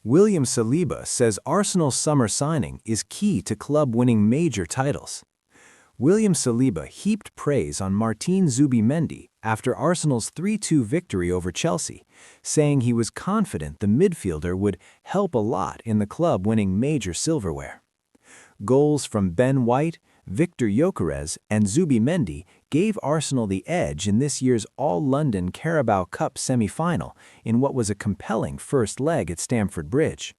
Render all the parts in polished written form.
William Saliba says Arsenal's summer signing is key to club winning major titles. William Saliba heaped praise on Martin Zubimendi after Arsenal's 3-2 victory over Chelsea, saying he was confident the midfielder would help a lot in the club winning major silverware. Goals from Ben White, Viktor Gyokeres and Zubimendi gave Arsenal the edge in this year's All-London Carabao Cup semi-final in what was a compelling first leg at Stamford Bridge.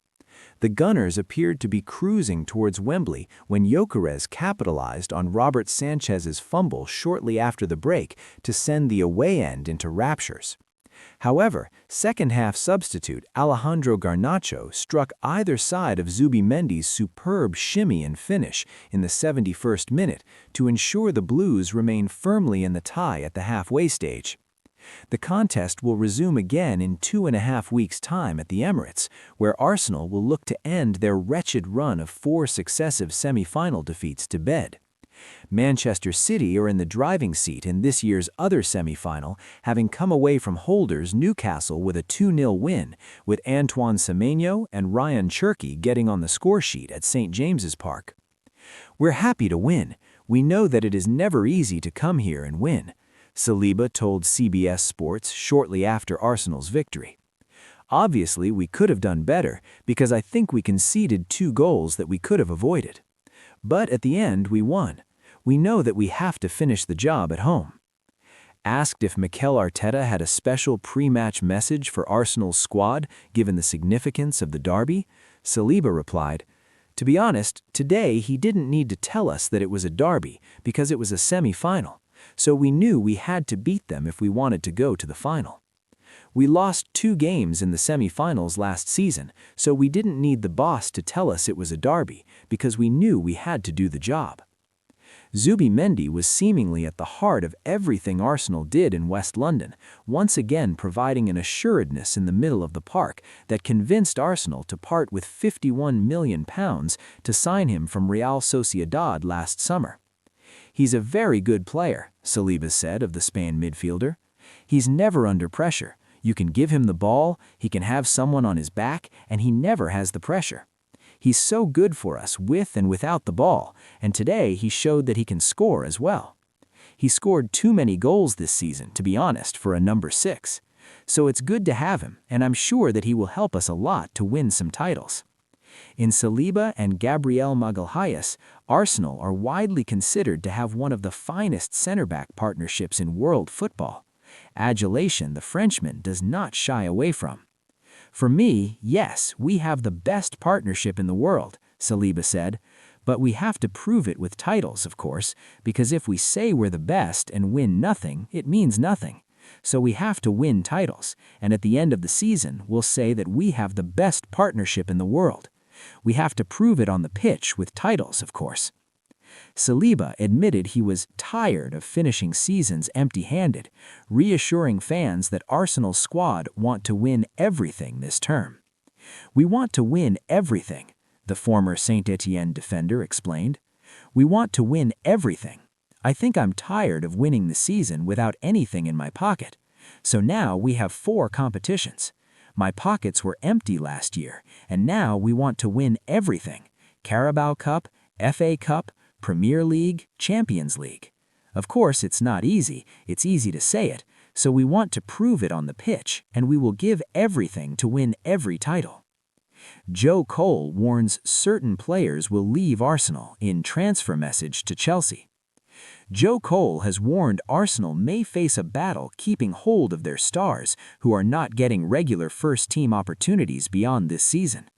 The Gunners appeared to be cruising towards Wembley when Gyokeres capitalized on Robert Sanchez's fumble shortly after the break to send the away end into raptures. However, second-half substitute Alejandro Garnacho struck either side of Zubimendi's superb shimmy and finish in the 71st minute to ensure the Blues remain firmly in the tie at the halfway stage. The contest will resume again in 2.5 weeks' time at the Emirates, where Arsenal will look to end their wretched run of 4 successive semi-final defeats to bed. Manchester City are in the driving seat in this year's other semi-final, having come away from holders Newcastle with a 2-0 win, with Antoine Semenyo and Ryan Cherki getting on the scoresheet at St. James's Park. "We're happy to win. We know that it is never easy to come here and win," Saliba told CBS Sports shortly after Arsenal's victory. "Obviously, we could have done better because I think we conceded 2 goals that we could have avoided. But at the end, we won. We know that we have to finish the job at home." Asked if Mikel Arteta had a special pre-match message for Arsenal's squad given the significance of the derby, Saliba replied, "To be honest, today he didn't need to tell us that it was a derby because it was a semi-final, so we knew we had to beat them if we wanted to go to the final. We lost 2 games in the semi-finals last season, so we didn't need the boss to tell us it was a derby because we knew we had to do the job." Zubimendi was seemingly at the heart of everything Arsenal did in West London, once again providing an assuredness in the middle of the park that convinced Arsenal to part with £51 million to sign him from Real Sociedad last summer. "He's a very good player," Saliba said of the Spain midfielder. "He's never under pressure. You can give him the ball, he can have someone on his back, and he never has the pressure. He's so good for us with and without the ball, and today he showed that he can score as well. He scored too many goals this season, to be honest, for a number 6. So it's good to have him, and I'm sure that he will help us a lot to win some titles." In Saliba and Gabriel Magalhaes, Arsenal are widely considered to have one of the finest center-back partnerships in world football. Adulation the Frenchman does not shy away from. "For me, yes, we have the best partnership in the world," Saliba said, "but we have to prove it with titles, of course, because if we say we're the best and win nothing, it means nothing. So we have to win titles, and at the end of the season, we'll say that we have the best partnership in the world. We have to prove it on the pitch with titles, of course." Saliba admitted he was tired of finishing seasons empty-handed, reassuring fans that Arsenal's squad want to win everything this term. "We want to win everything," the former Saint-Étienne defender explained. "We want to win everything. I think I'm tired of winning the season without anything in my pocket. So now we have 4 competitions. My pockets were empty last year, and now we want to win everything: Carabao Cup, FA Cup, Premier League, Champions League. Of course, it's not easy, it's easy to say it, so we want to prove it on the pitch, and we will give everything to win every title." Joe Cole warns certain players will leave Arsenal in transfer message to Chelsea. Joe Cole has warned Arsenal may face a battle keeping hold of their stars who are not getting regular first-team opportunities beyond this season.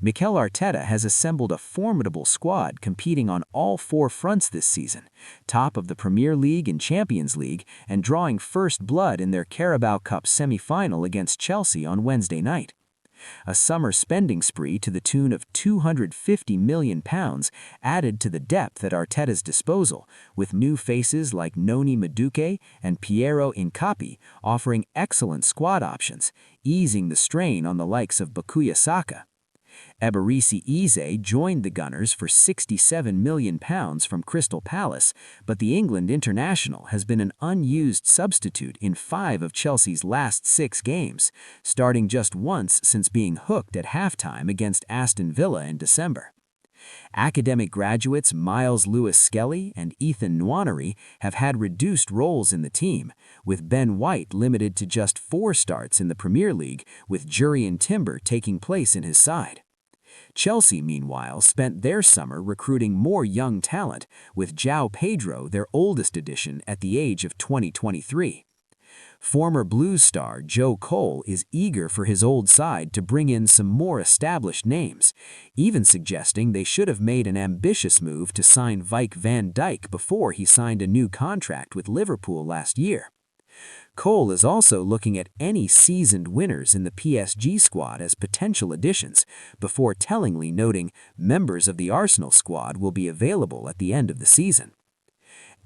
Mikel Arteta has assembled a formidable squad competing on all 4 fronts this season, top of the Premier League and Champions League, and drawing first blood in their Carabao Cup semi-final against Chelsea on Wednesday night. A summer spending spree to the tune of £250 million added to the depth at Arteta's disposal, with new faces like Noni Madueke and Piero Incapi offering excellent squad options, easing the strain on the likes of Bukayo Saka. Eberechi Eze joined the Gunners for £67 million from Crystal Palace, but the England international has been an unused substitute in 5 of Chelsea's last 6 games, starting just once since being hooked at halftime against Aston Villa in December. Academic graduates Miles Lewis-Skelly and Ethan Nwaneri have had reduced roles in the team, with Ben White limited to just 4 starts in the Premier League, with Jurrien Timber taking place in his side. Chelsea, meanwhile, spent their summer recruiting more young talent, with João Pedro their oldest addition at the age of 23. Former Blues star Joe Cole is eager for his old side to bring in some more established names, even suggesting they should have made an ambitious move to sign Vik van Dijk before he signed a new contract with Liverpool last year. Cole is also looking at any seasoned winners in the PSG squad as potential additions, before tellingly noting members of the Arsenal squad will be available at the end of the season.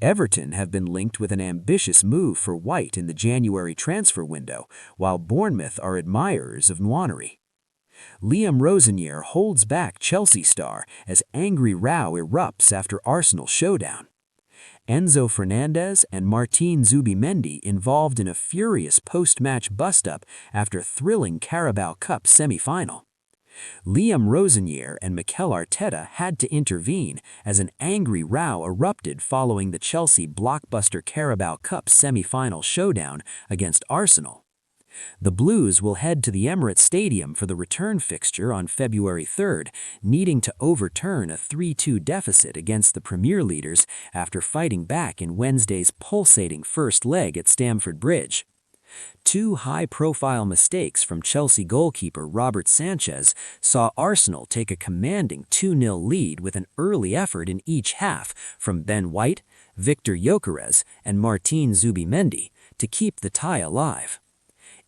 Everton have been linked with an ambitious move for White in the January transfer window, while Bournemouth are admirers of Nwaneri. Liam Rosenior holds back Chelsea star as angry row erupts after Arsenal showdown. Enzo Fernandez and Martin Zubimendi involved in a furious post-match bust-up after thrilling Carabao Cup semi-final. Liam Rosenior and Mikel Arteta had to intervene as an angry row erupted following the Chelsea blockbuster Carabao Cup semi-final showdown against Arsenal. The Blues will head to the Emirates Stadium for the return fixture on February 3rd, needing to overturn a 3-2 deficit against the Premier leaders after fighting back in Wednesday's pulsating first leg at Stamford Bridge. 2 high-profile mistakes from Chelsea goalkeeper Robert Sanchez saw Arsenal take a commanding 2-0 lead with an early effort in each half from Ben White, Viktor Gyokeres, and Martin Zubimendi to keep the tie alive.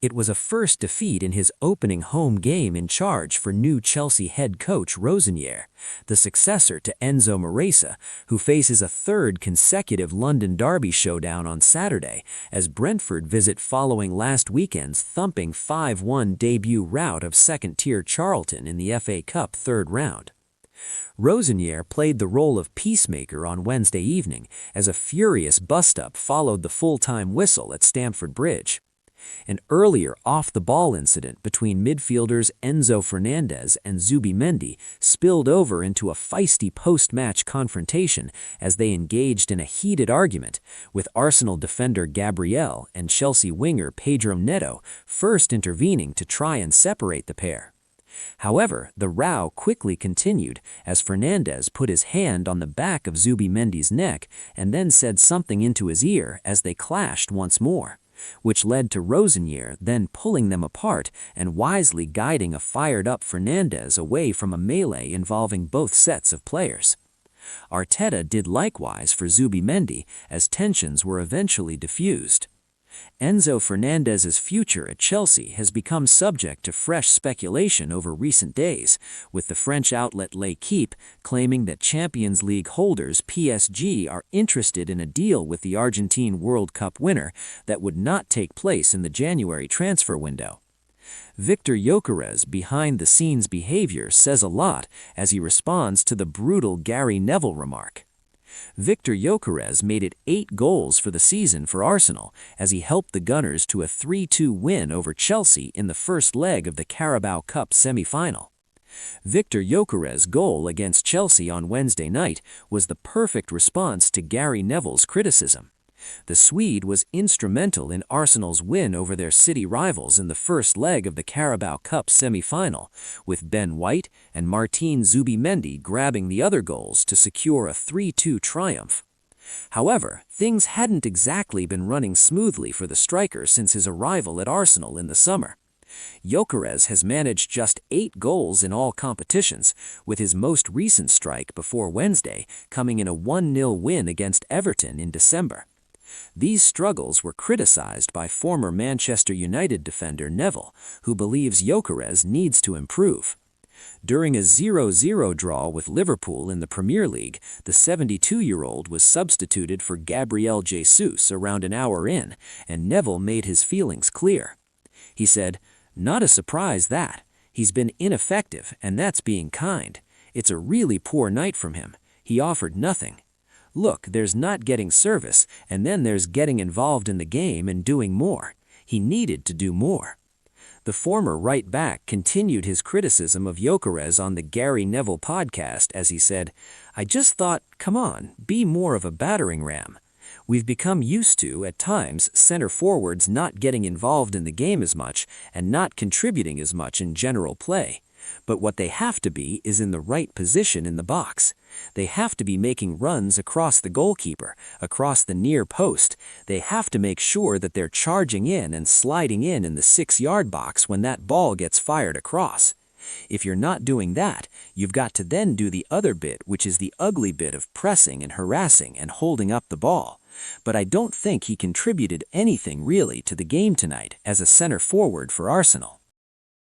It was a first defeat in his opening home game in charge for new Chelsea head coach Rosenior, the successor to Enzo Maresca, who faces a 3rd consecutive London derby showdown on Saturday as Brentford visit following last weekend's thumping 5-1 debut rout of second-tier Charlton in the FA Cup 3rd round. Rosenior played the role of peacemaker on Wednesday evening as a furious bust-up followed the full-time whistle at Stamford Bridge. An earlier off-the-ball incident between midfielders Enzo Fernandez and Zubimendi spilled over into a feisty post-match confrontation as they engaged in a heated argument, with Arsenal defender Gabriel and Chelsea winger Pedro Neto first intervening to try and separate the pair. However, the row quickly continued as Fernandez put his hand on the back of Zubimendi's neck and then said something into his ear as they clashed once more, which led to Rosenior then pulling them apart and wisely guiding a fired-up Fernandez away from a melee involving both sets of players. Arteta did likewise for Zubimendi as tensions were eventually diffused. Enzo Fernandez's future at Chelsea has become subject to fresh speculation over recent days, with the French outlet L'Équipe claiming that Champions League holders PSG are interested in a deal with the Argentine World Cup winner that would not take place in the January transfer window. Viktor Gyokeres' behind-the-scenes behavior says a lot as he responds to the brutal Gary Neville remark. Viktor Gyokeres made it 8 goals for the season for Arsenal as he helped the Gunners to a 3-2 win over Chelsea in the first leg of the Carabao Cup semi-final. Viktor Gyokeres' goal against Chelsea on Wednesday night was the perfect response to Gary Neville's criticism. The Swede was instrumental in Arsenal's win over their city rivals in the first leg of the Carabao Cup semi-final, with Ben White and Martin Zubimendi grabbing the other goals to secure a 3-2 triumph. However, things hadn't exactly been running smoothly for the striker since his arrival at Arsenal in the summer. Gyokeres has managed just 8 goals in all competitions, with his most recent strike before Wednesday coming in a 1-0 win against Everton in December. These struggles were criticized by former Manchester United defender Neville, who believes Gyokeres needs to improve. During a 0-0 draw with Liverpool in the Premier League, the 72-year-old was substituted for Gabriel Jesus around an hour in, and Neville made his feelings clear. He said, "Not a surprise that. He's been ineffective, and that's being kind. It's a really poor night from him. He offered nothing. Look, there's not getting service, and then there's getting involved in the game and doing more. He needed to do more. The former right back continued his criticism of Gyokeres on the Gary Neville podcast as he said, "I just thought, come on, be more of a battering ram. We've become used to, at times, center forwards not getting involved in the game as much and not contributing as much in general play. But what they have to be is in the right position in the box. They have to be making runs across the goalkeeper, across the near post. They have to make sure that they're charging in and sliding in the 6-yard box when that ball gets fired across. If you're not doing that, you've got to then do the other bit, which is the ugly bit of pressing and harassing and holding up the ball." But I don't think he contributed anything really to the game tonight as a center forward for Arsenal.